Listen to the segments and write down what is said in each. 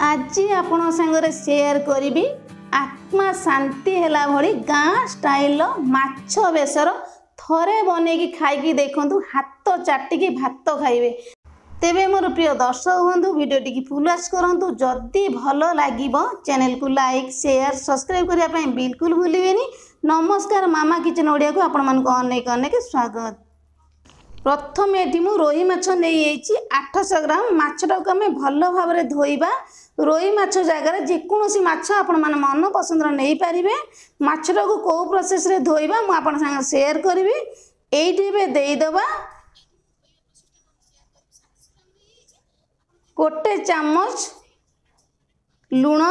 आज आपण सांगरे शेयर करी आत्मा शांति हैला भली गाँ स्टाइल माछ बेसर थरे बनई खाई देखु हाथ चाटिकी भात खाइबे। तेबे मोर प्रिय दर्शक बंधु वीडियो टी फुलास करूँ जदि भल लगे चैनल को लाइक शेयर सब्सक्राइब करने बिल्कुल भूलें। नमस्कार मामा किचन ओडिया को आपण मानक अनेक अनेक स्वागत। प्रथम ये रोही माछ नहीं 800 ग्राम माछटा को आम भल भाव में धोइबा। रोही माछ जगार जेकोसी माछ आपण मन मन पसंद नहीं पारे। माछटा को कौ प्रोसेस रे धोइबा मु आपण संग शेयर करी। ये देदबा गोटे चामच लुण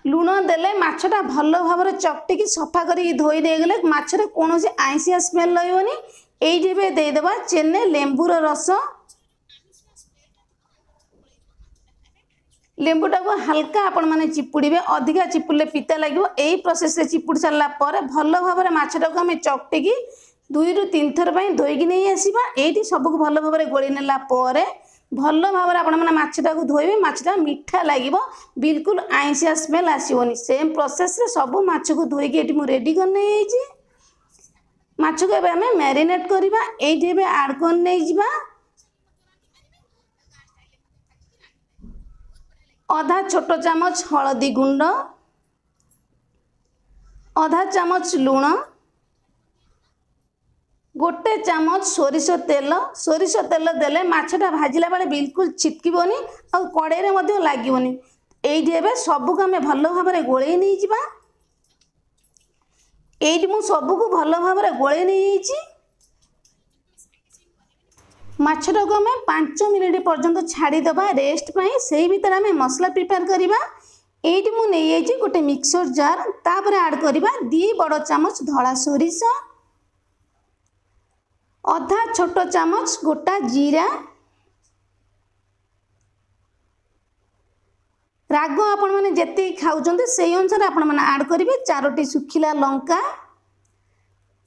लुण देले माछटा भल भाव में चकटिकी सफा करी धोई देगले माछरे कौन आईसिया स्मेल रही। ये देदबा चेने लेंबूर रस लेंबूटा को हल्का आपण मैंने चिपुड़े अधिका चिपुड़े पिता लगे। यही प्रोसेस चिपुड़ सारा भल भाव में माछटा को आम चकटिकी 2 ରୁ 3 थर धोईकी नहीं आसवा। ये सबको भल भाव में गोली नेला भल भाव में आपण माछटा को धोइबे। माछटा मीठा लगे बिल्कुल आईसिया स्मेल आसोनी। सेम प्रोसेस रे सब माछ को धोईकी ये रेडी करने माछ को आम मैरिनेट करवा। ये आड कर आधा छोट चामच हलदी गुंड आधा चामच लुण गोटे चामच सोरिष तेल देले माछटा भाजिला बेले बिल्कुल छिटकबनी आ कड़े रे लागोनी। ये सबको आम भल भाव में गोले नहीं जा। ये मु सबको भल भाव में गोले नहीं माछटा को आम 5 मिनिट पर्यंत छाड़ीदबा रेस्ट पाई। से भीतर आम मसला प्रिपेयर करवा। ये मु नहीं गोटे मिक्सर जार तापर आड करवा 2 बड़ चामच धला सोरिष आधा छोट चामच गोटा जीरा राग आपण मैंने जेती खाऊं से अनुसार आपण मैंने आड करेंगे 4टी सुखिला लंका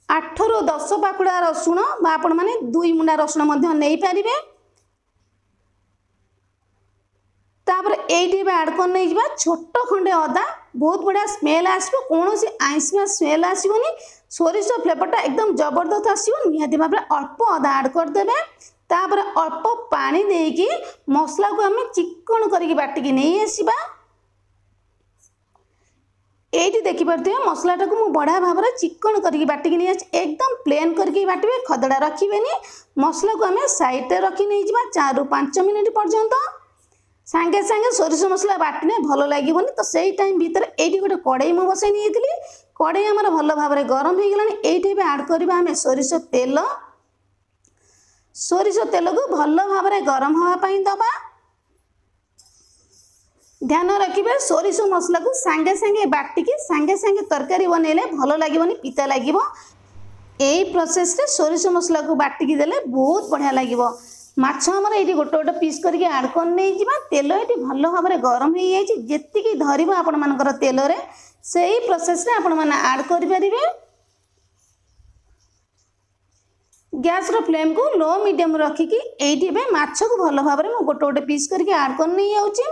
8 ରୁ 10 पाखुड़ा रसुण आपण मैंने 2 मुंडा रसुण नहीं पारे। तापर ये आड कर छोट खंडे अदा बहुत बढ़िया स्मेल आसो कौन सी आईसिया स्मेल आसोनी। सोरिष फ्लेवरटा एकदम जबरदस्त आसो निहाती भाव अल्प अदा आड करदे। तापर अल्प पानी देकी मसला को आम चिकन करके बाटिकी नहीं आसवा। ये देखिपे मसलाटा को मुझे बढ़िया भाव में चिकन करके बाटिकी नहीं आसी एकदम प्लेन करके बाटे खदड़ा रखिए। मसला को आम साइड रखी नहीं जा 4 ରୁ 5 मिनिट पर्यंत सांगे सांगे सोरिष मसला बाटने भल लगे। तो सही टाइम भीतर ये गोटे कड़ई मुझे बसई नहीं कड़ई आमर भल भाव में गरम हो गलानी। ये आड करवा आम सोरिष तेल को भल भाव में गरम होगापाई दबा। ध्यान रखिए सोरिष मसला को सांगे सांगे बाटिकी सांगे सांगे तरकारी बनइले भल लगेनि पिता लगे। यही प्रोसेस रे सोरिष मसला को बाटिकी देले बहुत बढ़िया लगे। माछ आमर ये गोटे गोटे पीस करके आड कर नहीं जा। तेल ये भल भाव में गरम हो जी धरब आपण मानकर तेल रे से ही प्रोसेस रे आपण माने आड कर पारिबे। गैस रो फ्लेम को लो मीडियम रखिकी ये माछ को भल भाव में गोटे गोटे पीस करके आड कर नहीं जाऊँगी।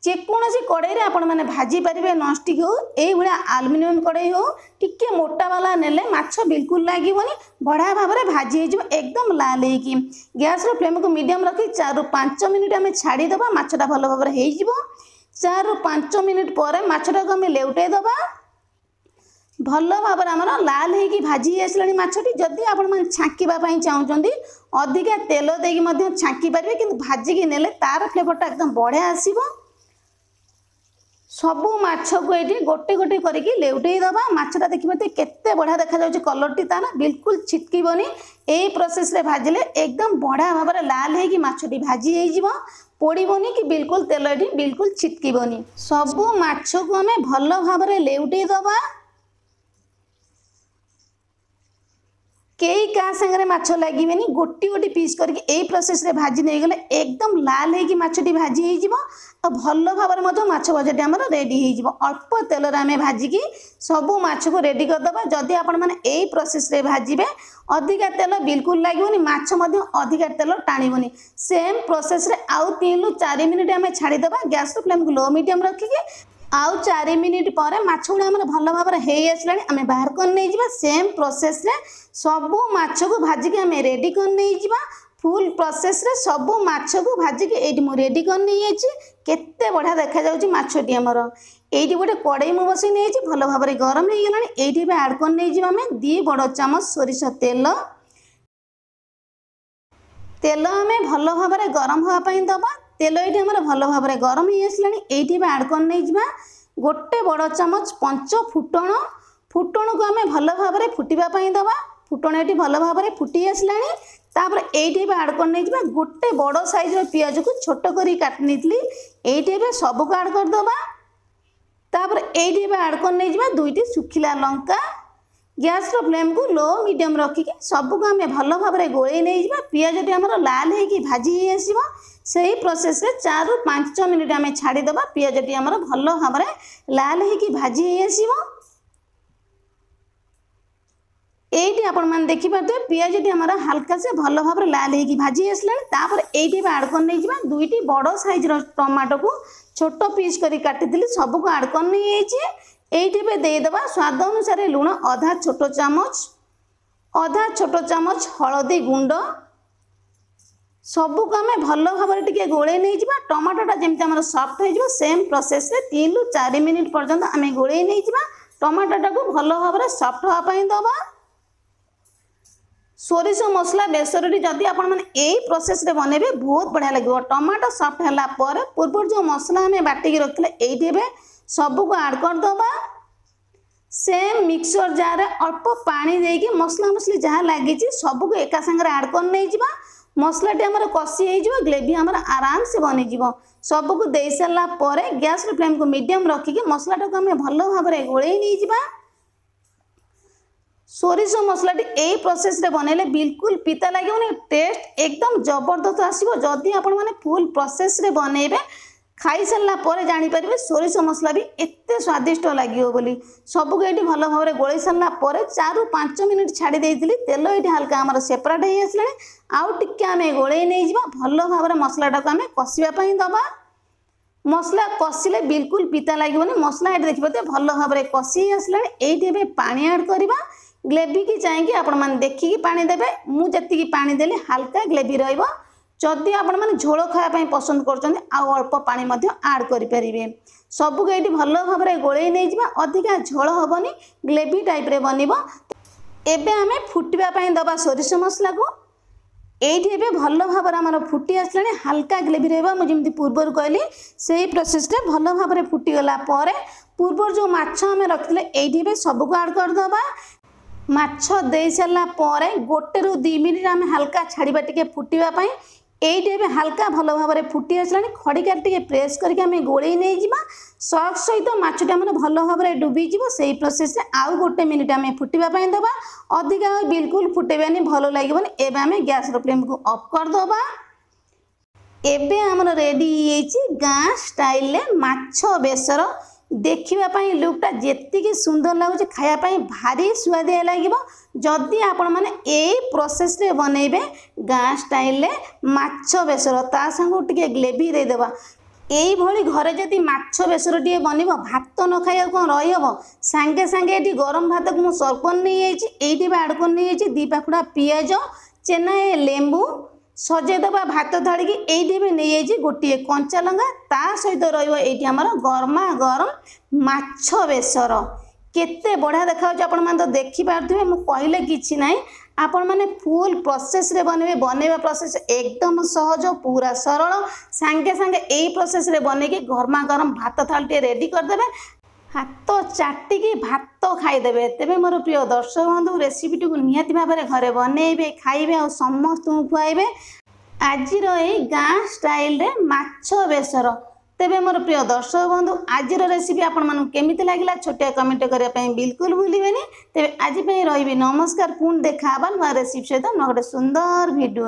जेकोसी कड़ई रे आपण माने भाजी पारिबे नॉनस्टिक हो यही भाया आलुमिनियम कड़ई हो टिके मोटा वाला नेले माछ बिल्कुल लागोनी बढ़िया भाव में भाजी हो एकदम लाल होगी। गैस रो फ्लेम को मीडियम रखी 4 ରୁ 5 मिनिट आम छाड़ीदबा माछटा भल भाव में हो 4 ରୁ 5 मिनिट पर माछटा को आम लेउटे दबा। भल भाव में आमर लाल होगी भाजी आसलानी माछटी। जदि आपण माने छांकीबा चाहूँगी अधिका तेल देकी छांकी पारे कि भाजिकी नेले तार फ्लेवरटा एकदम बढ़िया आसीबो। सबू माछ को ये गोटे गोटे करके लेउटे दबा। माछटा देखिए केते बढ़िया देखा जाउछि कलरटी तार बिल्कुल छिटकीबनी। यही प्रोसेस रे भाजिले एकदम बढ़िया भाव में लाल होगी माछटी भाजी हो पोड़बनी कि बिल्कुल तेल ये बिल्कुल छिटकीबनी। सबू माछ को आम भल भाव में लेउटे दबा। कई क्या सागर माछ लगे गोटी गोटी पीस करके यही प्रोसेस रे भाजी नहीं गले एकदम लाल होगी माछटी भाजी हो भल भाव में माछ भजाटी आम रेडी हो अल्प तेल आम भाजिकी सबू माछ को रेडी करदे जदि आपण मैंने यही प्रोसेस रे भाजिबे अधिका तेल बिल्कुल लगे माछ अधिका तेल टाणबनी सेम प्रोसेस रे आउ 3 ରୁ 4 मिनिट आम छाड़ीदे गैस फ्लेम को लो मीडियम रखिकी आउ 4 मिनिट पर माछ गुड़ा भल भाव आसला आम बाहर कर नहीं जावा सेम प्रोसेस रे सबू माछ को भाजिकी आम रेडी कर नहीं जावा फुल प्रोसेस रे सबू माछ को भाजिकी ये मुझे रेडी कर नहीं केते बढ़िया देखा जाउची माछटी आमर ये गोटे कड़ई मु बसई नहीं भल भाव गरम हो गलानी ये आड कर नहीं जावा आम 2 बड़ चामच सोरिष तेल तेल आम भल भाव गरम होगापाई दबा तेल ये आम भल भाव गरम हो आसला ये आड कर नहीं जावा गोटे बड़ चामच पंच फुटण फुटण को आम भल भाव फुटापी दबा फुटण ये भल भाव फुटी आसला ये आड कर नहीं जावा गोटे बड़ साइज पियाज को छोट कर काटनी ये सबको आड करदबा ये आड कर नहीं जावा 2टी सुखिला लंका गैस फ्लेम को लो मीडियम रखिकी सबको आम भल भाव गोल नहीं जावा पियाजटी आमर लाल होगी भाजी आसो से ही प्रोसेस रे 4 ରୁ 5 मिनिट आम छाड़ीदे पियाजटी आमर भल भाव लाल होगी भाजी आसो ये आपण मैंने देखिपे पियाजटी आमर हल्का से भल भाव लाल होगी भाजी आसला ये आड कर नहीं जावा 2टी बड़ साइज टमाटो को छोट पीस कर काटी सबको आड कर नहीं ये देदेबा स्वाद अनुसार लुण आधा छोट चामच हलदी गुंड सबको आम भल भाव गोल नहीं जावा टमाटोटा जमी आम सफ्ट हो सेम प्रोसेस रे 3 ରୁ 4 मिनिट पर्यंत आम गोल नहीं जावा टमाटोटा को भल भाव सफ्ट होगापाई दबा सोरिष मसला बेसरटी जदि आपण मैंने यही प्रोसेस रे बनइबे बहुत बढ़िया लगे टमाटो सफ्ट है पूर्व जो मसला आम बाटिकी रखते ये सबको आड करदबा सेम मिक्सर जार अल्प पानी देकी मसला मसली जहाँ लगी सबको एका सागर आड कर नहीं जावा मसलाटी आमर कषि हो ग्रेवी आमर आराम से बनी सबको दे सारा पर गैस फ्लेम को मीडियम रखिकी मसलाटा को आम भल भाव गोल नहीं जावा सोरिष मसलाटी यही प्रोसेस रे बनइले बिल्कुल पिता लगे टेस्ट एकदम जबरदस्त आसो जदि आपण मैंने फुल प्रोसेस रे बनइबे खाई सारा पर जानीपर सोरिष मसला भी एत स्वादिष्ट लगे बोली सबको ये भल भाव गोल सारा पर 4 ରୁ 5 मिनिट छाड़ी तेल ये हल्का आमर सेपरेट हो आसला आउ टिके आम गोल नहीं जावा भल भाव मसलाटा को आम कषापी दबा मसला कषिले बिल्कुल पिता लगे मसला ये देखिए भल भाव कषि आसला ये पानी आड करवा ग्रेवी की चाहिए आपण मैंने देखिकी पानी देवे मुझे पानी देली हल्का ग्रेवी रहिबो जदि आपण मैंने झोल खायापाई पसंद कर अल्प पानी आड करें सबको ये भल भाव गोल नहीं जावा अधिका झोल हेनी ग्रेवी टाइप रे बनइबो एबे आमे फुटापी दबा सोरिष मसला को ये भल भाव आम फुटी आसला हल्का ग्रेवी रहा मुझे पूर्व कहली से प्रोसेस रे भल भाव फुटीगला पूर्व जो माछ आम रखते ये सबको आड करदबा माछ दे सारा पर 1 ରୁ 2 मिनिट आम हल्का छाड़ा टे फुटापी ये हल्का भल भाव फुटी आसला खड़िका टे प्रेस करके आम गोल नहीं जावा सॉस सहित माछटी आम भल भाव डुबीज से प्रोसेस रे आउ 1 मिनिट आम फुटापी दबा अधिका बिल्कुल फुटेबानी भल लगे एवं आम गैस फ्लेम को ऑफ करदबा एबे आमर रेडी गाँ स्टाइल माछ बेसर देखापी लुकटा जी सुंदर लगुच खायापी भारी सुआदिया लगे जदि आपण मैंने यही प्रोसेस रे बनइबे गाँ स्टाइल माछ बेसर ता संग टिके ग्रेवी देदेबा यही भली घरे जदि माछ बेसर टे बन भात न खाया कौन रहीहब सांगे सांगे ये गरम भात को मुझे सर्व कर नहीं ये आड कर नहीं 2 पाखुड़ा पियाज चेनाए लेंबू सजेदेवा भात थाड़ी की ये भी नहीं गोटे कंचा लंका ता सहित रही गरमा गरम माछ बेसर केते बढ़िया देखा तो देखिपे मुझे कहले कि ना आपण मैंने फुल प्रोसेस रे बनइबा प्रोसेस एकदम सहज पूरा सरल सांगे सांगे यही प्रोसेस रे बनईकी गरमा गरम भात थाली रेडी करदे हाथ चाटिकी भात खाईदे तेरे मोर प्रिय दर्शक बंधु रेसिपी टी निहाती भाव घरे बनइबे खाइबे और समस्त खुआइबे आज गाँ स्टाइल रे माछ बेसर तेबे मोर प्रिय दर्शक बंधु आज रेसिपी आपण मानू केमिति लागिला छोटिया कमेंट करिया पई बिल्कुल भूलिबेनी। तेबे आज पई रहिबी नमस्कार। पुणी देखा नुआ रेसिपी सहित गोटे सुंदर भिडियो।